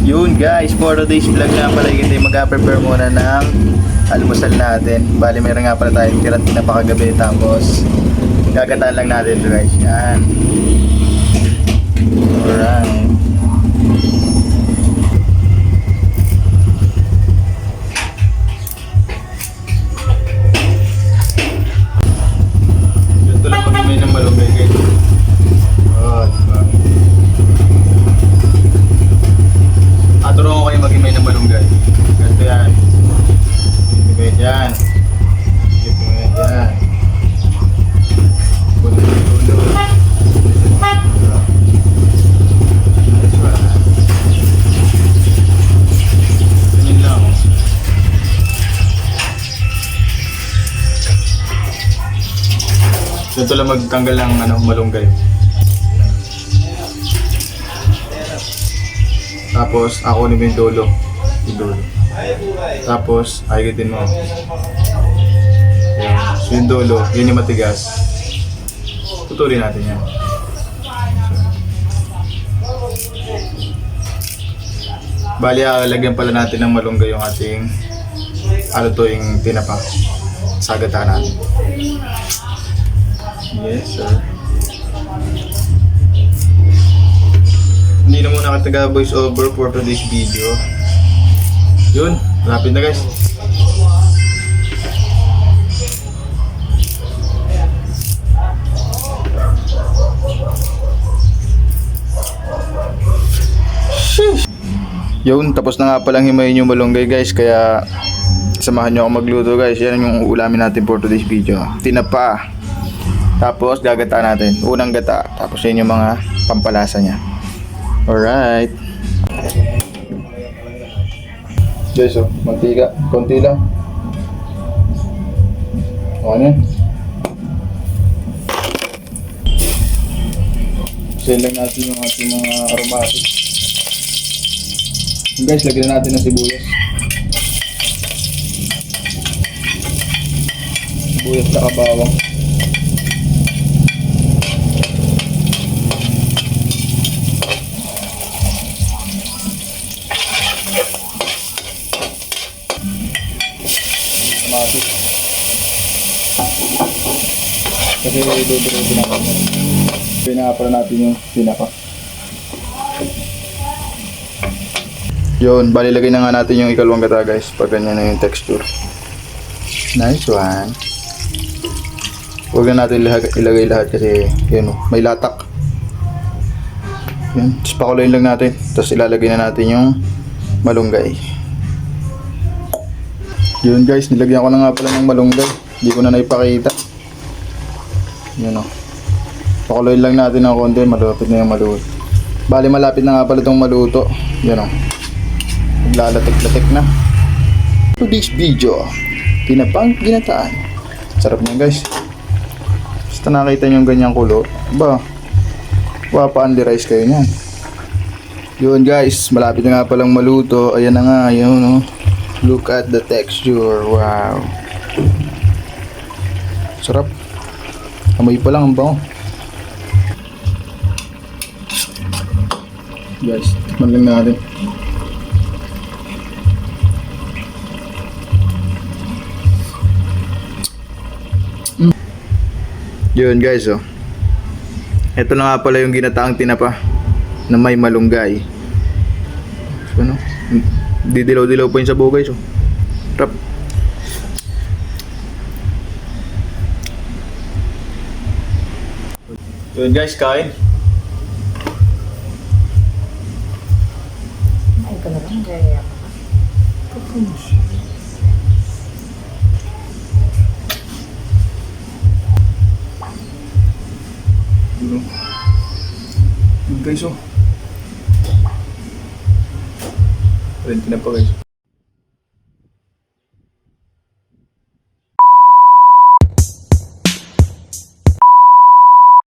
Yun guys, for today's vlog nga pala hindi mag-prepare muna ng almusal natin. Bali meron nga pala tayong tirang pinapakagabi tapos gagataan lang natin ito guys. Yan. Alright. Ito lang pag-imay ng malunggay guys. Turuan ko kayo mag-imay ng malunggay. Ganito yan. Imay yan. Imay yan. Punta ng dulo. Ganyan lang. Ganito lang magtanggal ng malunggay. Tapos, ako ni yung dulo. Tapos, agitin mo. Yan. So, yung dulo, yun yung matigas. Putulin natin yan. Bali, lagyan pala natin ng malunggay yung ating yung tinapa. Sagatan natin. Yes, sir. Hindi na muna kita voice over for today's video. Yun, lapit na guys. Sheesh. Yun, tapos na nga palang himayin yung malunggay guys. Kaya samahan nyo ako magluto guys. Yan yung ulamin natin for today's video. Tinapa. Tapos gagataan natin. Unang gata. Tapos yun yung mga pampalasa nya. Alright. Guys, mantika. Konti lang. Okay. Send lang natin yung ating mga aromatic. Guys, lagyan natin ng sibuyas. Sibuyas na kabawang. Kasi dudurutin natin. Pinapala natin yung pinapa. Yun, bali lagay na nga natin yung ikalawang gata guys. Pag ganyan na yung texture. Nice one. Huwag na natin ilagay lahat kasi yun, may latak. Yun, tapos pakulayin lang natin. Tapos ilalagay na natin yung malunggay. Yun guys, nilagyan ko na nga pala ng malunggay. Hindi ko na naipakita. Yun o. Pakuluin lang natin ng konti. Malapit na yung maluto. Bali malapit na nga pala itong maluto. Yun o. Naglalatik-latik na. Today's video, tinapang ginataan. Sarap niyan guys. Basta nakita nyo yung ganyang kulo. Ba, wapa-only rice kayo nyan. Yun guys, malapit na nga palang maluto. Ayan na nga, yun o. Look at the texture. Wow. Sarap. Amoy pa lang ang bango. Guys, tikman lang natin. Yun guys, oh. Ito na nga pala yung ginataang tinapa na may malunggay. So, ano? Didilaw-dilaw pa yung sabaw guys, oh. Sarap. Yun guys, kain. Ay, ka na lang gaya. Yun guys, oh. Pwede na pa guys.